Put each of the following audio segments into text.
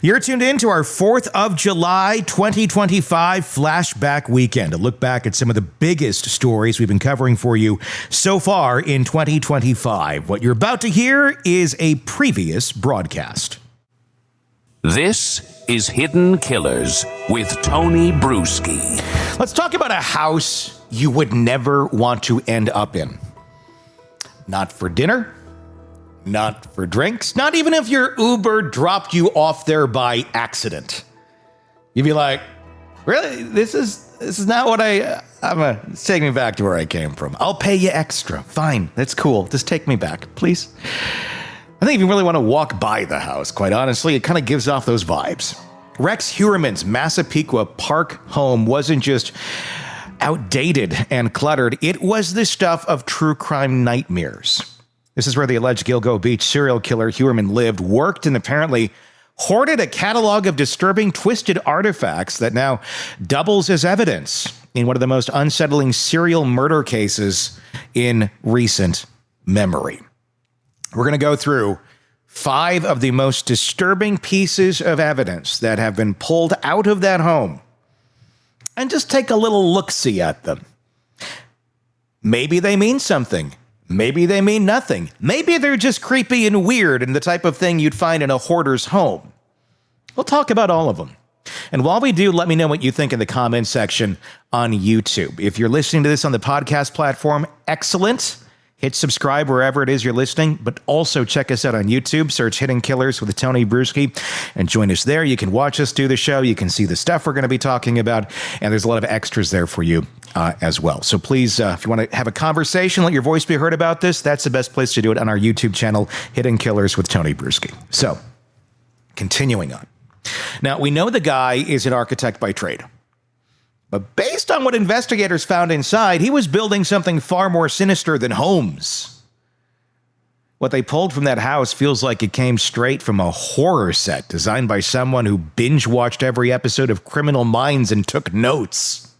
You're tuned in to our 4th of July 2025 flashback weekend, a look back at some of the biggest stories we've been covering for you so far in 2025. What you're about to hear is a previous broadcast. This is Hidden Killers with Tony Brueski. Let's talk about a house you would never want to end up in. Not for dinner. Not for drinks, not even if your Uber dropped you off there by accident. You'd be like, really? This is not what it's taking me back to where I came from. I'll pay you extra. Fine, that's cool. Just take me back, please. I think if you really want to walk by the house, quite honestly, it kind of gives off those vibes. Rex Heuermann's Massapequa Park home wasn't just outdated and cluttered. It was the stuff of true crime nightmares. This is where the alleged Gilgo Beach serial killer Heuermann lived, worked, and apparently hoarded a catalog of disturbing, twisted artifacts that now doubles as evidence in one of the most unsettling serial murder cases in recent memory. We're going to go through 5 of the most disturbing pieces of evidence that have been pulled out of that home and just take a little look-see at them. Maybe they mean something. Maybe they mean nothing. Maybe they're just creepy and weird and the type of thing you'd find in a hoarder's home. We'll talk about all of them. And while we do, let me know what you think in the comments section on YouTube. If you're listening to this on the podcast platform, excellent. Hit subscribe wherever it is you're listening, but also check us out on YouTube. Search Hidden Killers with Tony Brueski and join us there. You can watch us do the show. You can see the stuff we're going to be talking about, and there's a lot of extras there for you as well. So please, if you want to have a conversation, let your voice be heard about this, that's the best place to do it on our YouTube channel, Hidden Killers with Tony Brueski. So, continuing on. Now, we know the guy is an architect by trade. But based on what investigators found inside, he was building something far more sinister than homes. What they pulled from that house feels like it came straight from a horror set designed by someone who binge-watched every episode of Criminal Minds and took notes.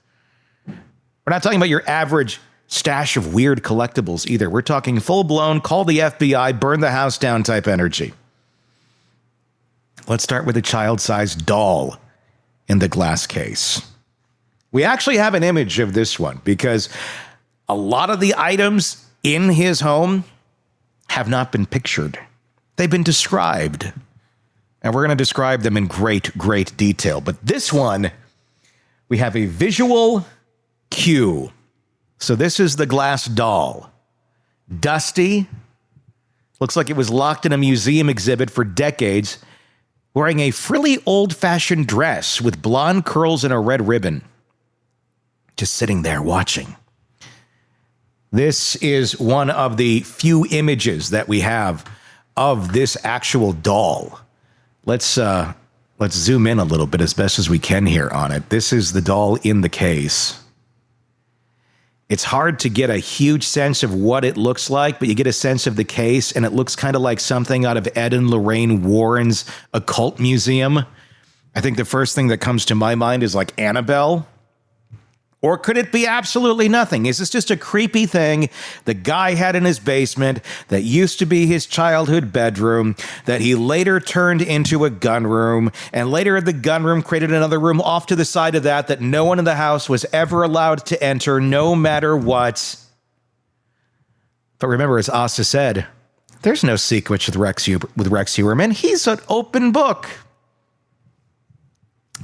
We're not talking about your average stash of weird collectibles either. We're talking full-blown, call the FBI, burn the house down type energy. Let's start with a child-sized doll in the glass case. We actually have an image of this one because a lot of the items in his home have not been pictured. They've been described. And we're going to describe them in great, great detail. But this one, we have a visual cue. So this is the glass doll. Dusty. Looks like it was locked in a museum exhibit for decades, wearing a frilly old-fashioned dress with blonde curls and a red ribbon. Just sitting there watching. This is one of the few images that we have of this actual doll. Let's zoom in a little bit as best as we can here on it. This is the doll in the case. It's hard to get a huge sense of what it looks like, but you get a sense of the case, and it looks kind of like something out of Ed and Lorraine Warren's Occult Museum. I think the first thing that comes to my mind is like Annabelle. Or could it be absolutely nothing? Is this just a creepy thing the guy had in his basement that used to be his childhood bedroom that he later turned into a gun room, and later the gun room created another room off to the side of that no one in the house was ever allowed to enter no matter what? But remember, as Asa said, there's no secrets with Rex Heuermann. He's an open book.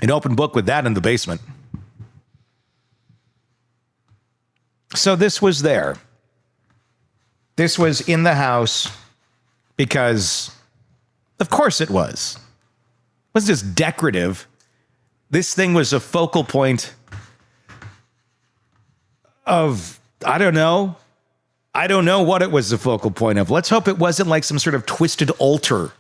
An open book with that in the basement. So this was there. This was in the house because, of course it was. It wasn't just decorative. This thing was a focal point of, I don't know what it was the focal point of. Let's hope it wasn't like some sort of twisted altar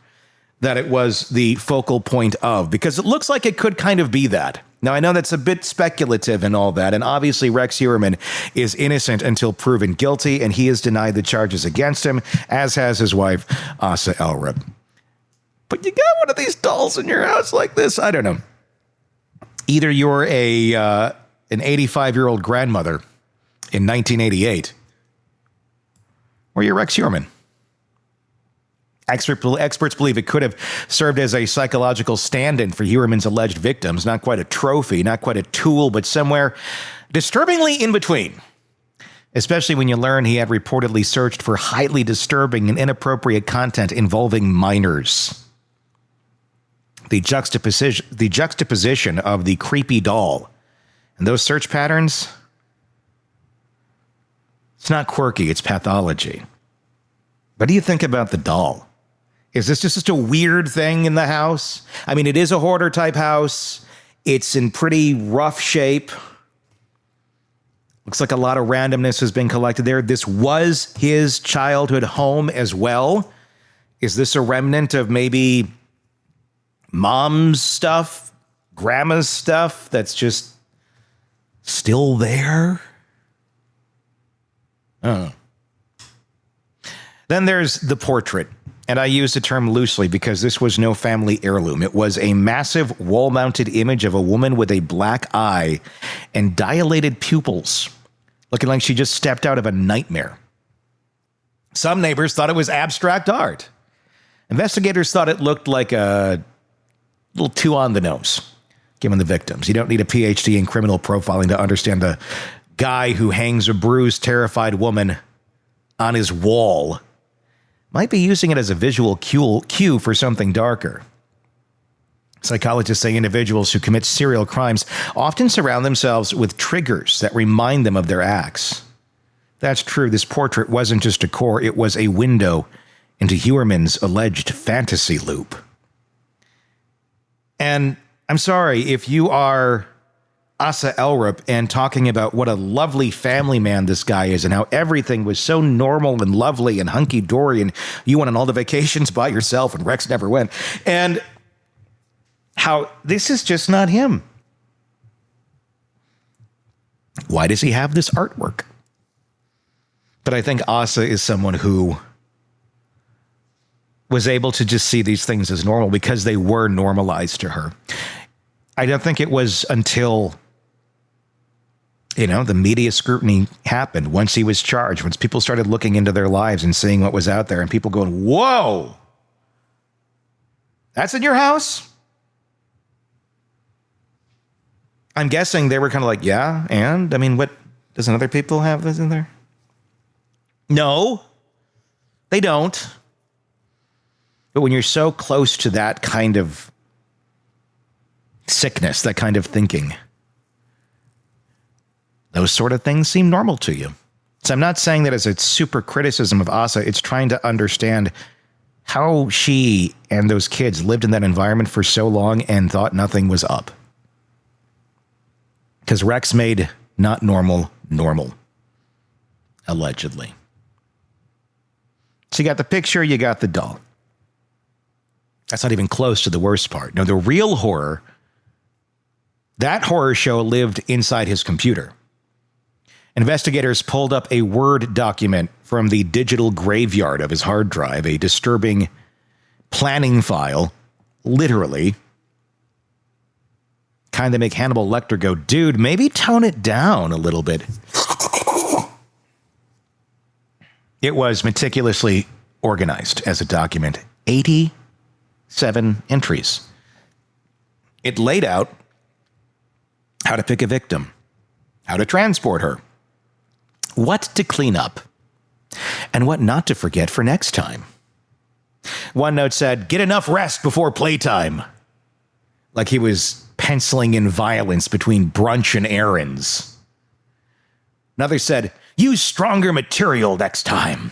that it was the focal point of, because it looks like it could kind of be that. Now, I know that's a bit speculative and all that, and obviously Rex Heuermann is innocent until proven guilty, and he has denied the charges against him, as has his wife, Asa Elrod. But you got one of these dolls in your house like this? I don't know. Either you're an 85-year-old grandmother in 1988, or you're Rex Heuermann. Experts believe it could have served as a psychological stand-in for Heuermann's alleged victims. Not quite a trophy, not quite a tool, but somewhere disturbingly in between. Especially when you learn he had reportedly searched for highly disturbing and inappropriate content involving minors. The juxtaposition of the creepy doll and those search patterns, it's not quirky, it's pathology. What do you think about the doll? Is this just a weird thing in the house? I mean, it is a hoarder type house. It's in pretty rough shape. Looks like a lot of randomness has been collected there. This was his childhood home as well. Is this a remnant of maybe mom's stuff, grandma's stuff that's just still there? Oh. Then there's the portrait. And I use the term loosely because this was no family heirloom. It was a massive wall-mounted image of a woman with a black eye and dilated pupils, looking like she just stepped out of a nightmare. Some neighbors thought it was abstract art. Investigators thought it looked like a little too on the nose, given the victims. You don't need a PhD in criminal profiling to understand a guy who hangs a bruised, terrified woman on his wall might be using it as a visual cue for something darker. Psychologists say individuals who commit serial crimes often surround themselves with triggers that remind them of their acts. That's true. This portrait wasn't just decor, it was a window into Heuermann's alleged fantasy loop. And I'm sorry, if you are Asa Elrup and talking about what a lovely family man this guy is and how everything was so normal and lovely and hunky-dory and you went on all the vacations by yourself and Rex never went, and how this is just not him. Why does he have this artwork? But I think Asa is someone who was able to just see these things as normal because they were normalized to her. I don't think it was until the media scrutiny happened, once he was charged, once people started looking into their lives and seeing what was out there and people going, whoa, that's in your house? I'm guessing they were kind of like, yeah, and? I mean, what, doesn't other people have this in there? No, they don't. But when you're so close to that kind of sickness, that kind of thinking, those sort of things seem normal to you. So I'm not saying that as a super criticism of Asa. It's trying to understand how she and those kids lived in that environment for so long and thought nothing was up. Because Rex made not normal, allegedly. So you got the picture, you got the doll. That's not even close to the worst part. No, the real horror, that horror show lived inside his computer. Investigators pulled up a Word document from the digital graveyard of his hard drive, a disturbing planning file, literally. Kind of make Hannibal Lecter go, dude, maybe tone it down a little bit. It was meticulously organized as a document. 87 entries. It laid out how to pick a victim, how to transport her, what to clean up, and what not to forget for next time. One note said, get enough rest before playtime. Like he was penciling in violence between brunch and errands. Another said, use stronger material next time.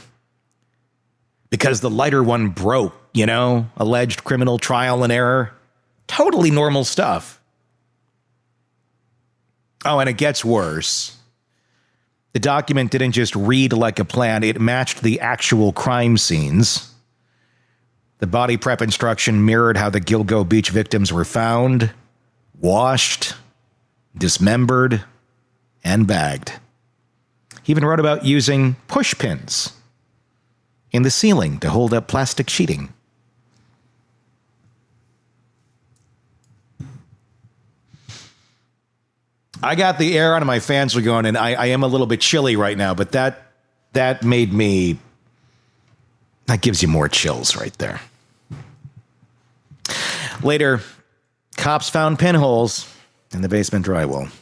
Because the lighter one broke, alleged criminal trial and error. Totally normal stuff. Oh, and it gets worse. The document didn't just read like a plan, it matched the actual crime scenes. The body prep instruction mirrored how the Gilgo Beach victims were found, washed, dismembered, and bagged. He even wrote about using push pins in the ceiling to hold up plastic sheeting. I got the air out of my fans were going, and I am a little bit chilly right now, but that made me That gives you more chills right there. Later, cops found pinholes in the basement drywall. It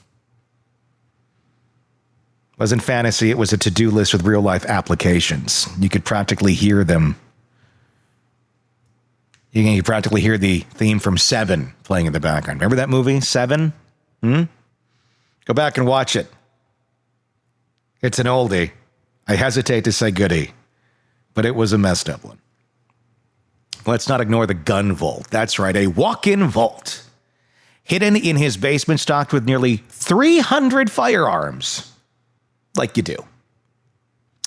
wasn't fantasy, it was a to-do list with real-life applications. You could practically hear them. You can practically hear the theme from Seven playing in the background. Remember that movie, Seven? Go back and watch it. It's an oldie. I hesitate to say goodie, but it was a messed up one. Let's not ignore the gun vault. That's right, a walk-in vault. Hidden in his basement, stocked with nearly 300 firearms. Like you do.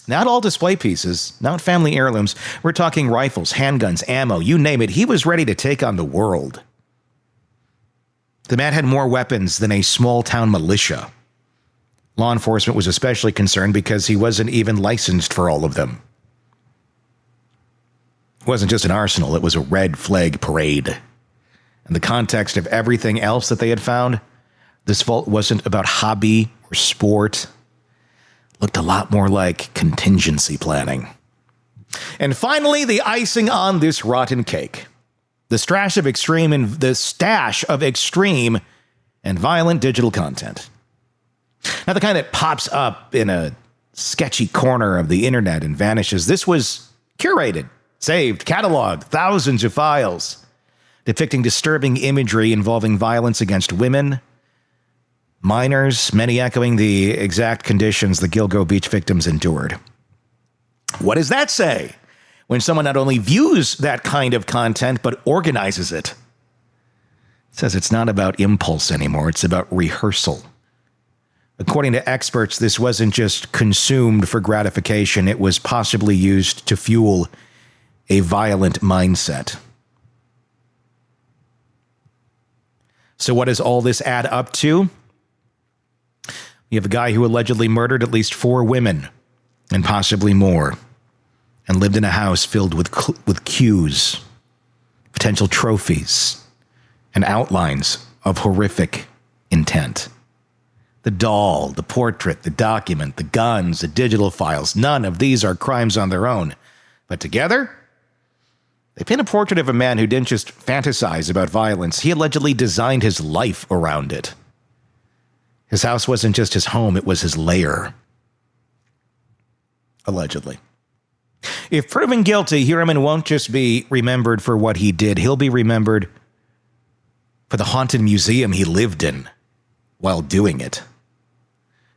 Not all display pieces, not family heirlooms. We're talking rifles, handguns, ammo, you name it. He was ready to take on the world. The man had more weapons than a small-town militia. Law enforcement was especially concerned because he wasn't even licensed for all of them. It wasn't just an arsenal, it was a red flag parade. In the context of everything else that they had found, this vault wasn't about hobby or sport. It looked a lot more like contingency planning. And finally, the icing on this rotten cake. The stash of extreme and violent digital content. Not the kind that pops up in a sketchy corner of the internet and vanishes. This was curated, saved, cataloged, thousands of files depicting disturbing imagery involving violence against women, minors, many echoing the exact conditions the Gilgo Beach victims endured. What does that say when someone not only views that kind of content, but organizes it? It says it's not about impulse anymore, it's about rehearsal. According to experts, this wasn't just consumed for gratification, it was possibly used to fuel a violent mindset. So what does all this add up to? You have a guy who allegedly murdered at least 4 women, and possibly more, and lived in a house filled with cues, potential trophies, and outlines of horrific intent. The doll, the portrait, the document, the guns, the digital files, none of these are crimes on their own. But together, they paint a portrait of a man who didn't just fantasize about violence. He allegedly designed his life around it. His house wasn't just his home, it was his lair. Allegedly. If proven guilty, Heuermann won't just be remembered for what he did. He'll be remembered for the haunted museum he lived in while doing it.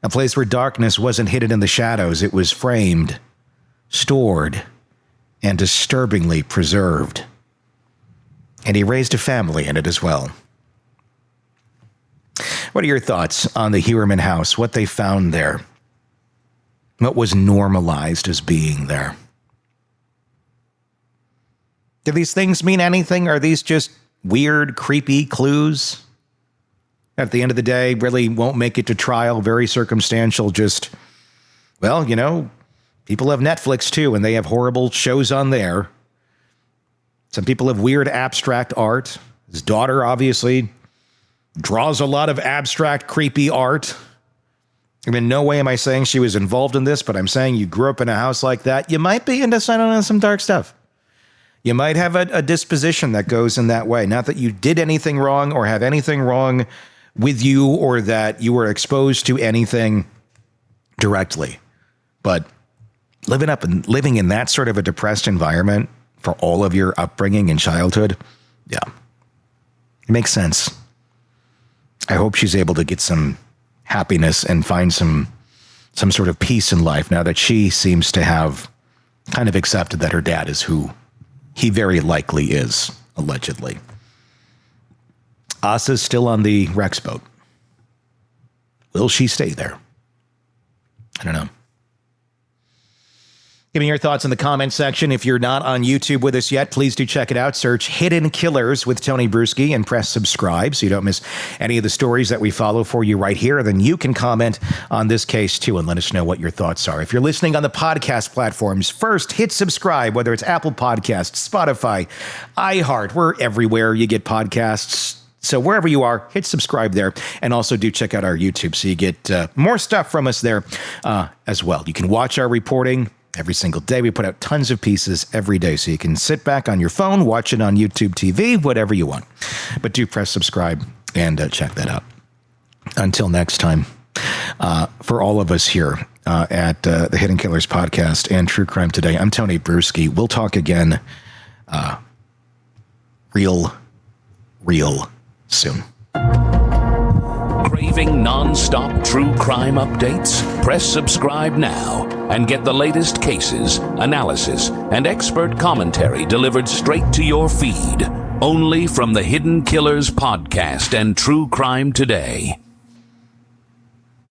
A place where darkness wasn't hidden in the shadows. It was framed, stored, and disturbingly preserved. And he raised a family in it as well. What are your thoughts on the Heuermann house? What they found there? What was normalized as being there? Do these things mean anything? Are these just weird, creepy clues? At the end of the day, really won't make it to trial. Very circumstantial. Just, well, you know, people have Netflix too, and they have horrible shows on there. Some people have weird abstract art. His daughter, obviously, draws a lot of abstract, creepy art. I mean, no way am I saying she was involved in this, but I'm saying you grew up in a house like that. You might be into some dark stuff. You might have a disposition that goes in that way. Not that you did anything wrong or have anything wrong with you or that you were exposed to anything directly. But living in that sort of a depressed environment for all of your upbringing and childhood, yeah, it makes sense. I hope she's able to get some happiness and find some sort of peace in life now that she seems to have kind of accepted that her dad is who he very likely is, allegedly. Asa's still on the Rex boat. Will she stay there? I don't know. Give me your thoughts in the comment section. If you're not on YouTube with us yet, please do check it out. Search Hidden Killers with Tony Brueski and press subscribe so you don't miss any of the stories that we follow for you right here. Then you can comment on this case too and let us know what your thoughts are. If you're listening on the podcast platforms, first hit subscribe, whether it's Apple Podcasts, Spotify, iHeart. We're everywhere you get podcasts. So wherever you are, hit subscribe there. And also do check out our YouTube so you get more stuff from us there as well. You can watch our reporting every single day. We put out tons of pieces every day, so you can sit back on your phone, watch it on YouTube TV, whatever you want. But do press subscribe and check that out. Until next time, for all of us here at the Hidden Killers Podcast and True Crime Today, I'm Tony Brueski. We'll talk again real soon. Craving non-stop true crime updates? Press subscribe now and get the latest cases, analysis, and expert commentary delivered straight to your feed. Only from the Hidden Killers Podcast and True Crime Today.